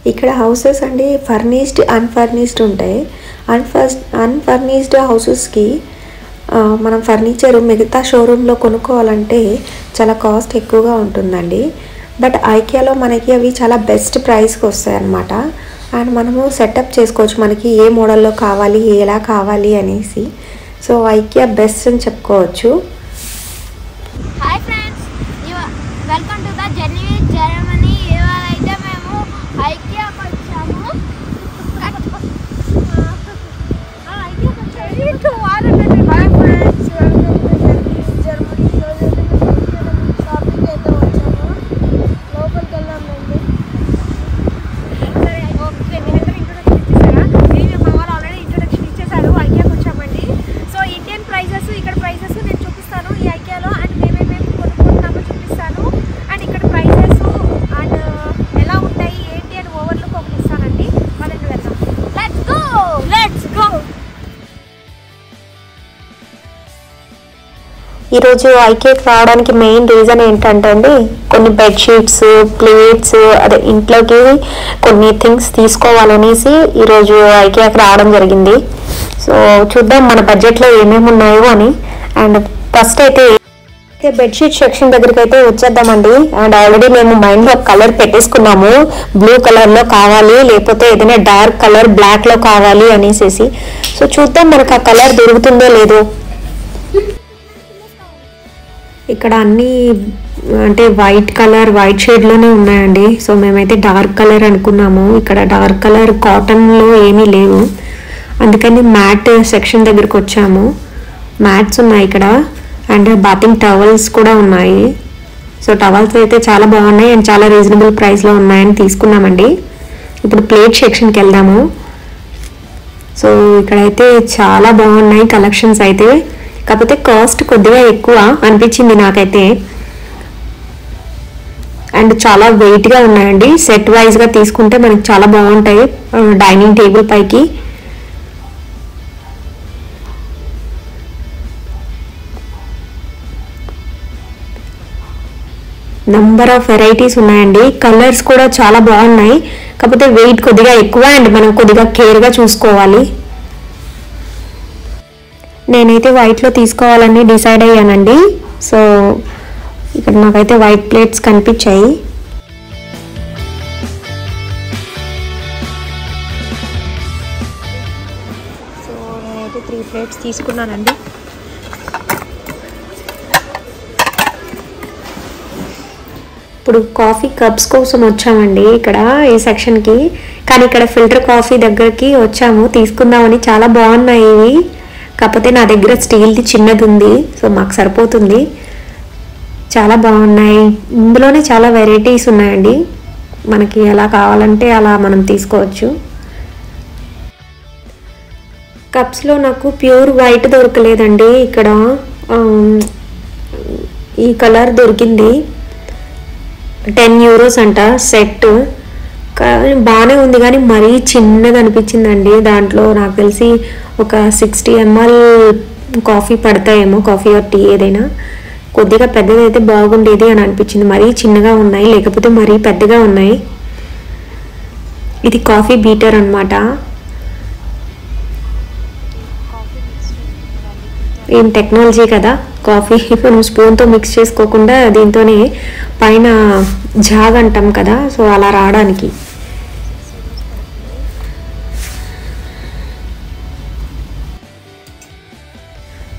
ఇక్కడ హౌసెస్ అండి furnished unfurnished ఉంటాయి. అన్ఫర్నిష్డ్ హౌసెస్కి మనం ఫర్నిచర్ మిగతా షోరూంలో కొనుక్కోవాలంటే చాలా కాస్ట్ ఎక్కువగా ఉంటుందండి. బట్ ఐకియాలో మనకి అవి చాలా బెస్ట్ ప్రైస్కి వస్తాయి అన్నమాట. అండ్ మనము సెటప్ చేసుకోవచ్చు మనకి ఏ మోడల్లో కావాలి ఎలా కావాలి అనేసి. సో ఐకియా బెస్ట్ అని చెప్పుకోవచ్చు. Hi friends, welcome to the journey with Germany. ఇవాళ అయితే మేము ఐకియాకి వచ్చాము. షాపింగ్ అయితే వచ్చాము. లోపలికి వెళ్ళామండి. ఆల్రెడీ ఇంట్రొడక్షన్ ఇచ్చేసారు. ఐకియాకి వచ్చామండి. సో ఇండియన్ ప్రైజెస్ ఇక్కడ ప్రైజెస్ నేను చూపిస్తాను ఈ ఐకియాలో. అండ్ మేము కొనుక్కుంటున్నామో చూపిస్తాను. అండ్ ఇక్కడ ప్రైజెస్ అండ్ ఎలా ఉంటాయి ఏంటి అని ఓవర్లుక్ ఒకటి ఇస్తానండి. వాళ్ళని వెళ్దాం. Let's go. ఈరోజు ఐకియాకి రావడానికి మెయిన్ రీజన్ ఏంటంటే అండి, కొన్ని బెడ్షీట్స్, ప్లేట్స్, అదే ఇంట్లోకి కొన్ని థింగ్స్ తీసుకోవాలనేసి ఈరోజు ఐకియాకి రావడం జరిగింది. సో చూద్దాం మన బడ్జెట్లో ఏమేమి ఉన్నాయో అని. అండ్ ఫస్ట్ అయితే బెడ్షీట్ సెక్షన్ దగ్గరికి అయితే వచ్చేద్దామండి. అండ్ ఆల్రెడీ మేము మైండ్లో కలర్ పెట్టేసుకున్నాము, బ్లూ కలర్లో కావాలి లేకపోతే ఏదైనా డార్క్ కలర్ బ్లాక్లో కావాలి అనేసి. సో చూద్దాం మనకు ఆ కలర్ దొరుకుతుందో లేదో. ఇక్కడ అన్నీ అంటే వైట్ షేడ్లోనే ఉన్నాయండి. సో మేమైతే డార్క్ కలర్ అనుకున్నాము. ఇక్కడ డార్క్ కలర్ కాటన్లో ఏమీ లేవు, అందుకని మ్యాట్ సెక్షన్ దగ్గరికి వచ్చాము. మ్యాట్స్ ఉన్నాయి ఇక్కడ. అండ్ బాతింగ్ టవల్స్ కూడా ఉన్నాయి. సో టవల్స్ అయితే చాలా బాగున్నాయి అండ్ చాలా రీజనబుల్ ప్రైస్లో ఉన్నాయని తీసుకున్నామండి. ఇప్పుడు ప్లేట్ సెక్షన్కి వెళ్దాము. సో ఇక్కడైతే చాలా బాగున్నాయి కలెక్షన్స్ అయితే, కాకపోతే కాస్ట్ కొద్దిగా ఎక్కువ అనిపించింది నాకైతే. అండ్ చాలా వెయిట్గా ఉన్నాయండి. సెట్ వైజ్గా తీసుకుంటే మనకి చాలా బాగుంటాయి డైనింగ్ టేబుల్ పైకి. నంబర్ ఆఫ్ వెరైటీస్ ఉన్నాయండి. కలర్స్ కూడా చాలా బాగున్నాయి, కాకపోతే వెయిట్ కొద్దిగా ఎక్కువ అండ్ మనం కొద్దిగా కేర్గా చూసుకోవాలి. నేనైతే వైట్లో తీసుకోవాలని డిసైడ్ అయ్యానండి. సో ఇక్కడ నాకైతే వైట్ ప్లేట్స్ కనిపించాయి. సో నేనైతే 3 ప్లేట్స్ తీసుకున్నానండి. ఇప్పుడు కాఫీ కప్స్ కోసం వచ్చామండి ఇక్కడ ఈ సెక్షన్కి. కానీ ఇక్కడ ఫిల్టర్ కాఫీ దగ్గరికి వచ్చాము తీసుకుందామని. చాలా బాగున్నాయి ఇవి, కాకపోతే నా దగ్గర స్టీల్ది చిన్నది ఉంది, సో మాకు సరిపోతుంది. చాలా బాగున్నాయి. ఇందులోనే చాలా వెరైటీస్ ఉన్నాయండి, మనకి ఎలా కావాలంటే అలా మనం తీసుకోవచ్చు. కప్స్లో నాకు ప్యూర్ వైట్ దొరకలేదండి. ఇక్కడ ఈ కలర్ దొరికింది. 10 euros అంట సెట్. బాగానే ఉంది కానీ మరీ చిన్నది అనిపించిందండి. దాంట్లో నాకు తెలిసి ఒక 60 ml కాఫీ పడతాయేమో, కాఫీ ఆర్ టీ ఏదైనా. కొద్దిగా పెద్దది అయితే బాగుండేది అని అనిపించింది. మరీ చిన్నగా ఉన్నాయి, లేకపోతే మరీ పెద్దగా ఉన్నాయి. ఇది కాఫీ బీటర్ అన్నమాట. ఏం టెక్నాలజీ కదా, కాఫీ మనం స్పూన్తో మిక్స్ చేసుకోకుండా దీంతోనే పైన జాగ్ అంటాం కదా, సో అలా రావడానికి.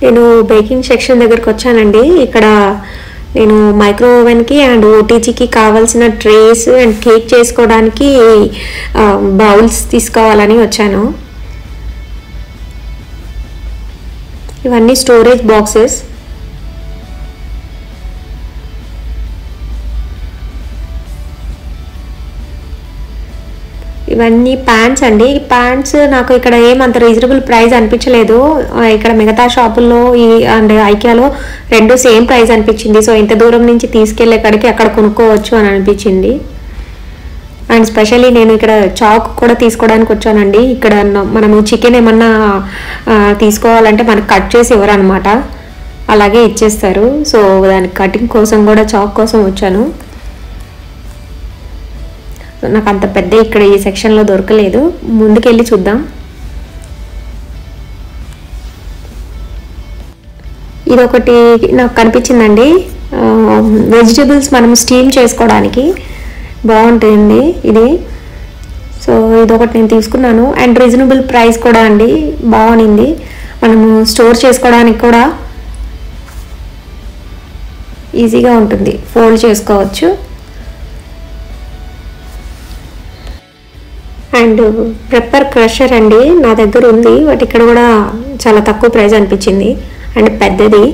నేను బేకింగ్ సెక్షన్ దగ్గరికి వచ్చానండి. ఇక్కడ నేను మైక్రో ఓవెన్కి అండ్ ఓటీజీకి కావాల్సిన ట్రేస్ అండ్ కేక్ చేసుకోవడానికి బౌల్స్ తీసుకోవాలని వచ్చాను. ఇవన్నీ స్టోరేజ్ బాక్సెస్. ఇవన్నీ ప్యాంట్స్ అండి. ప్యాంట్స్ నాకు ఇక్కడ ఏమంత రీజనబుల్ ప్రైస్ అనిపించలేదు. ఇక్కడ మిగతా షాపుల్లో అండ్ ఐకియాలో రెండు సేమ్ ప్రైస్ అనిపించింది. సో ఇంత దూరం నుంచి తీసుకెళ్ళే కాడికి అక్కడ కొనుక్కోవచ్చు అని అనిపించింది. అండ్ స్పెషల్లీ నేను ఇక్కడ చాక్ కూడా తీసుకోవడానికి వచ్చానండి. ఇక్కడ మనము చికెన్ ఏమన్నా తీసుకోవాలంటే మనకు కట్ చేసి ఇవ్వరు అనమాట, అలాగే ఇచ్చేస్తారు. సో దానికి కటింగ్ కోసం కూడా చాక్ కోసం వచ్చాను. నాకు అంత పెద్ద ఇక్కడ ఈ సెక్షన్లో దొరకలేదు, ముందుకెళ్ళి చూద్దాం. ఇదొకటి నాకు కనిపించిందండి, వెజిటేబుల్స్ మనం స్టీమ్ చేసుకోవడానికి బాగుంటుంది ఇది. సో ఇదొకటి నేను తీసుకున్నాను. అండ్ రీజనబుల్ ప్రైస్ కూడా అండి, బాగుంది. మనము స్టోర్ చేసుకోవడానికి కూడా ఈజీగా ఉంటుంది, ఫోల్డ్ చేసుకోవచ్చు. అండ్ పెప్పర్ క్రషర్ అండి నా దగ్గర ఉంది, బట్ ఇక్కడ కూడా చాలా తక్కువ ప్రైస్ అనిపించింది అండ్ పెద్దది.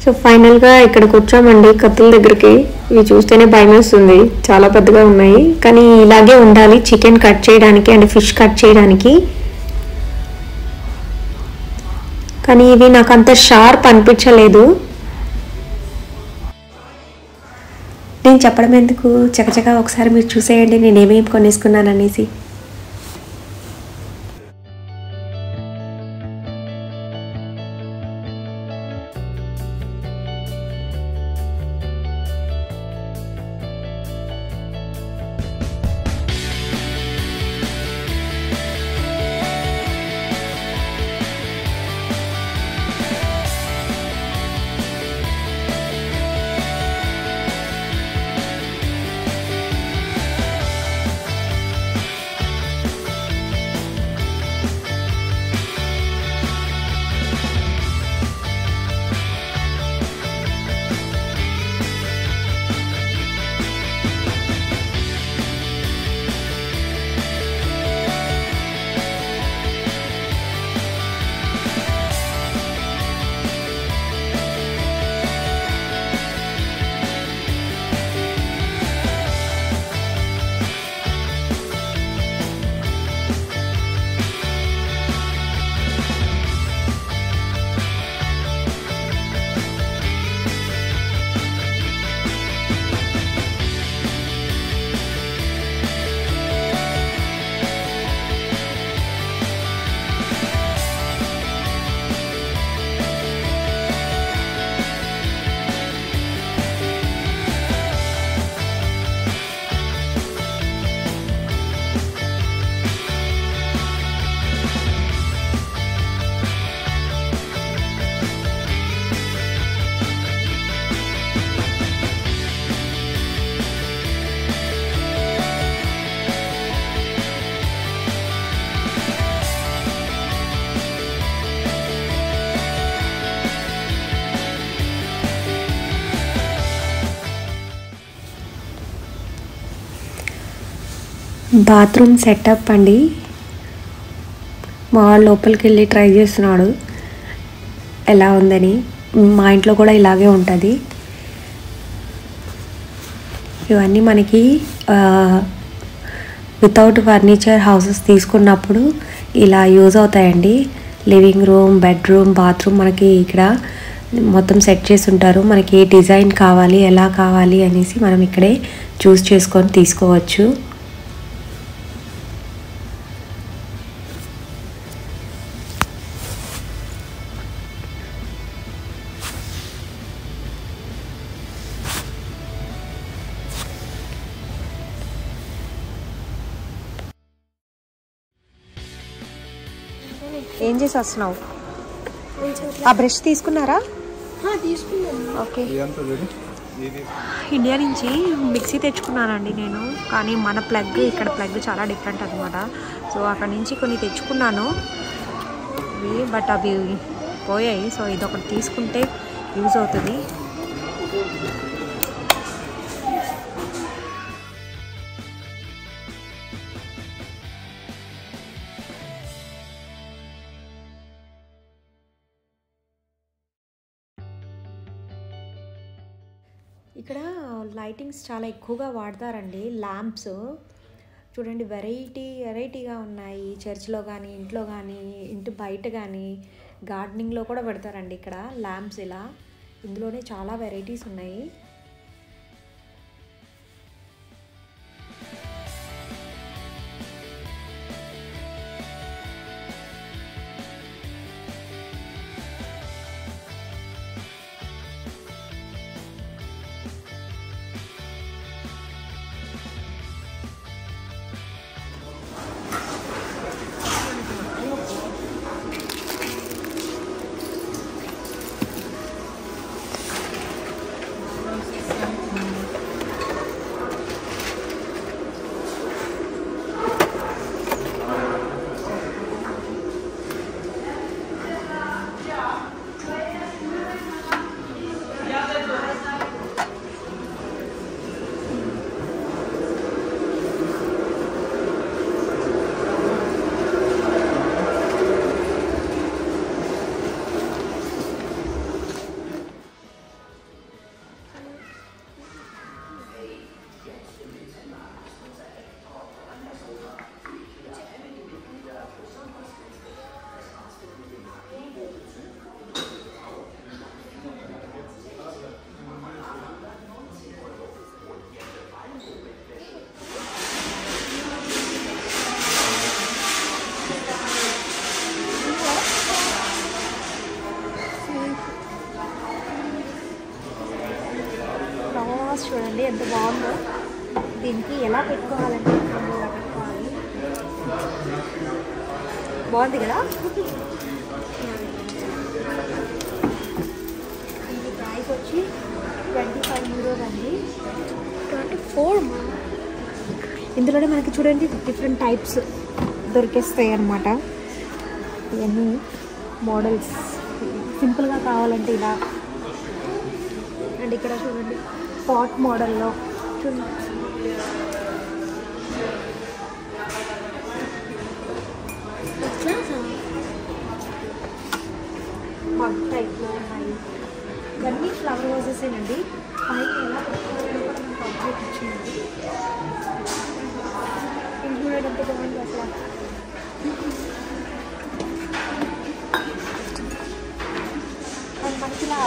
సో ఫైనల్గా ఇక్కడికి వచ్చామండి కత్తుల దగ్గరికి. ఇవి చూస్తేనే భయం వేస్తుంది, చాలా పెద్దగా ఉన్నాయి. కానీ ఇలాగే ఉండాలి చికెన్ కట్ చేయడానికి అండ్ ఫిష్ కట్ చేయడానికి. కానీ ఇవి నాకు అంత షార్ప్ అనిపించలేదు. నేను చెప్పడం ఎందుకు, చకచకా ఒకసారి మీరు చూసేయండి నేను ఏమేమి కొనేసుకున్నాను అనేసి. బాత్రూమ్ సెటప్ అండి. మా వాడు లోపలికి వెళ్ళి ట్రై చేస్తున్నాడు ఎలా ఉందని. మా ఇంట్లో కూడా ఇలాగే ఉంటుంది. ఇవన్నీ మనకి వితౌట్ ఫర్నిచర్ హౌసెస్ తీసుకున్నప్పుడు ఇలా యూజ్ అవుతాయండి. లివింగ్ రూమ్, బెడ్రూమ్, బాత్రూమ్ మనకి ఇక్కడ మొత్తం సెట్ చేసి ఉంటారు. మనకి ఏ డిజైన్ కావాలి, ఎలా కావాలి అనేసి మనం ఇక్కడే చూస్ చేసుకొని తీసుకోవచ్చు. ఏం చేసి వస్తున్నావు? ఆ బ్రష్ తీసుకున్నారా? ఓకే. ఇండియా నుంచి మిక్సీ తెచ్చుకున్నానండి నేను. కానీ మన ప్లగ్, ఇక్కడ ప్లగ్ చాలా డిఫరెంట్ అనమాట. సో అక్కడ నుంచి కొన్ని తెచ్చుకున్నాను, బట్ అవి పోయాయి. సో ఇదొకటి తీసుకుంటే యూజ్ అవుతుంది. ఇక్కడ లైటింగ్స్ చాలా ఎక్కువగా వాడతారండి. ల్యాంప్స్ చూడండి, వెరైటీగా ఉన్నాయి. చర్చ్లో కానీ, ఇంట్లో కానీ, ఇంటి బయట కానీ, గార్డెనింగ్లో కూడా పెడతారండి ఇక్కడ ల్యాంప్స్. ఇలా ఇందులోనే చాలా వెరైటీస్ ఉన్నాయి. వాష్ చూడండి ఎంత బాగుందో. దీనికి ఎలా పెట్టుకోవాలంటే ఇలా పెట్టుకోవాలి. బాగుంది కదా. దీని ప్రైస్ వచ్చి 25 euros అండి. 24. ఇందులోనే మనకి చూడండి డిఫరెంట్ టైప్స్ దొరికేస్తాయి అన్నమాట. ఇవన్నీ మోడల్స్ సింపుల్గా కావాలంటే ఇలా. అండ్ ఇక్కడ చూడండి పాట్ మోడల్లో చూడండి. మగ్ టైప్లో ఉన్నాయి. ఇవన్నీ ఫ్లవర్ వాజెస్ ఏనండి. పైన ఎలా పెట్టుకోవాలని కూడా మనకు అవుట్లెట్ ఇచ్చింది. ఇంక్లూడెడ్ ఎంత బాగుంది అసలు. అండ్ మనకి ఇలా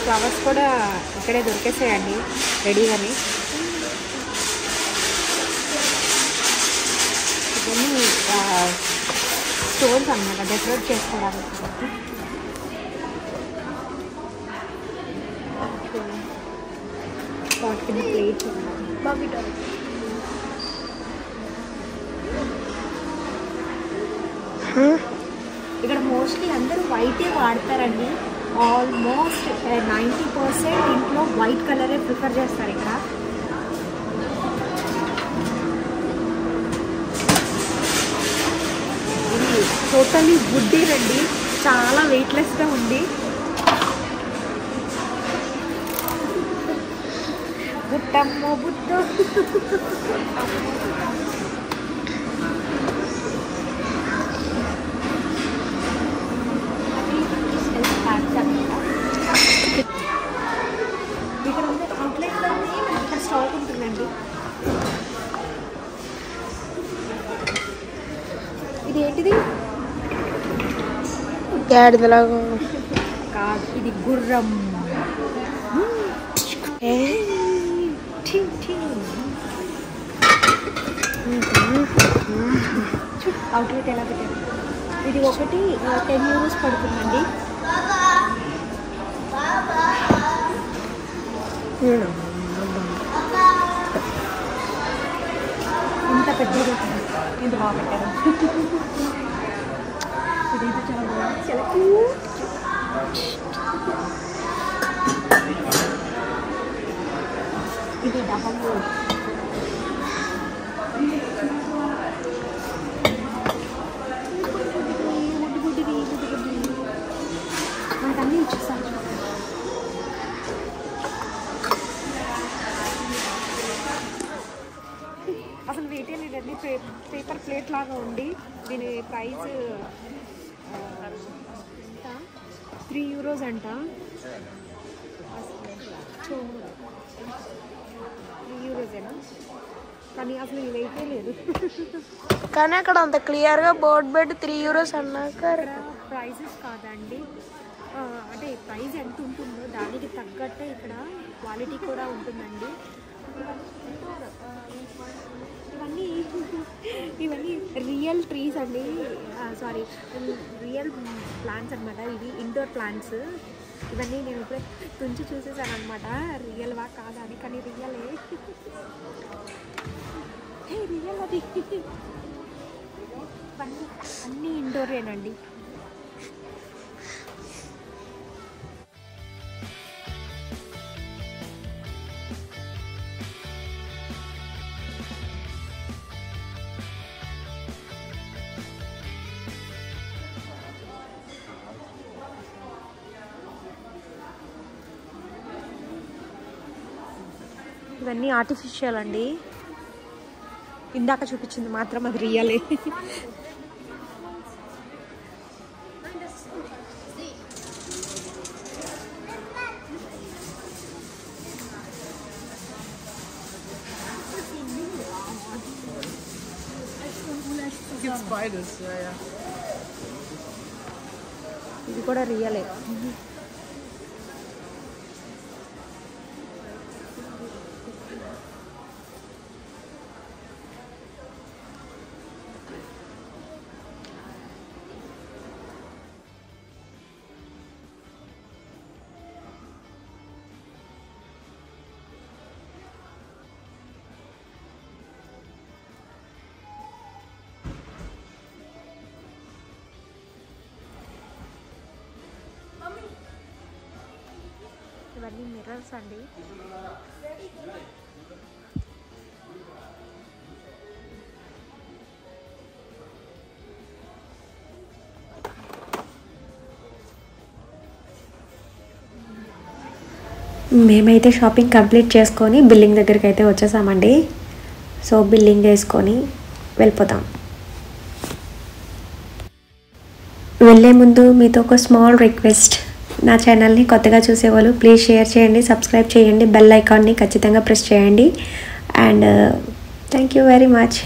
ఫ్లవర్స్ కూడా ఇక్కడే దొరికేసాయండి రెడీగానే. ఇవన్నీ స్టోన్స్ అన్నమాట డెకరేట్ చేసుకోవడానికి. పాట్ కింద ప్లేట్స్ ఇక్కడ మోస్ట్లీ అందరూ వైటే వాడతారండి. ఆల్మోస్ట్ 90% ఇంట్లో వైట్ కలరే ప్రిఫర్ చేస్తారు ఇక్కడ. ఇది టోటలీ వుడ్డేనండి, చాలా వెయిట్లెస్గా ఉంది. బుట్టమ్మో బుట్టు. ఇక్కడ ఉండే అవుట్లెట్లో ఇక్కడ స్టాక్ ఉంటుందండి. ఇది ఏంటిది? గాడిదలాగా కాదు, ఇది గుర్రం. అవుట్లెట్ ఎలా పెట్టారు? ఇది ఒకటి 10 euros పడుతుందండి. ఇంత పెద్దది ఇంత బాగా పెట్టారు. ఇదైతే చాలా బాగుంది, చాలా క్యూట్. ఇది డబల్ మనకు అన్నీ ఇచ్చేస్తాను. అసలు వెయిటే లేదండి, పేపర్ ప్లేట్ లాగా ఉండి. దీని ప్రైస్ 3 euros అంట. 3 euros కానీ అసలు ఈ వెయిటే లేదు. కానీ అక్కడ అంత క్లియర్గా బోర్డు పెట్టి 3 euros అన్నాక ప్రైజెస్ కాదండి, అంటే ప్రైస్ ఎంత ఉంటుందో దానికి తగ్గట్టే ఇక్కడ క్వాలిటీ కూడా ఉంటుందండి. ఇవన్నీ రియల్ ట్రీస్ అండి, సారీ రియల్ ప్లాంట్స్ అనమాట. ఇవి ఇండోర్ ప్లాంట్స్. ఇవన్నీ నేను ఇప్పుడే తుంచి చూసేసాను అనమాట, రియల్వా కాదా అని. కానీ రియలే, రియల్ అది. ఇవన్నీ అన్నీ ఇండోరేనండి. ఇవన్నీ ఆర్టిఫిషియల్ అండి. ఇందాక చూపించింది మాత్రం అది రియలే. ఇది కూడా రియలే. ఇవన్నీ మిర్రర్స్ అండి. మేమైతే షాపింగ్ కంప్లీట్ చేసుకొని బిల్లింగ్ దగ్గరికి అయితే వచ్చేసామండి. సో బిల్లింగ్ వేసుకొని వెళ్ళిపోతాం. వెళ్ళే ముందు మీతో ఒక స్మాల్ రిక్వెస్ట్, నా ఛానల్ని కొత్తగా చూసేవాళ్ళు ప్లీజ్ షేర్ చేయండి, సబ్స్క్రైబ్ చేయండి, బెల్ ఐకాన్ని ఖచ్చితంగా ప్రెస్ చేయండి. And thank you very much.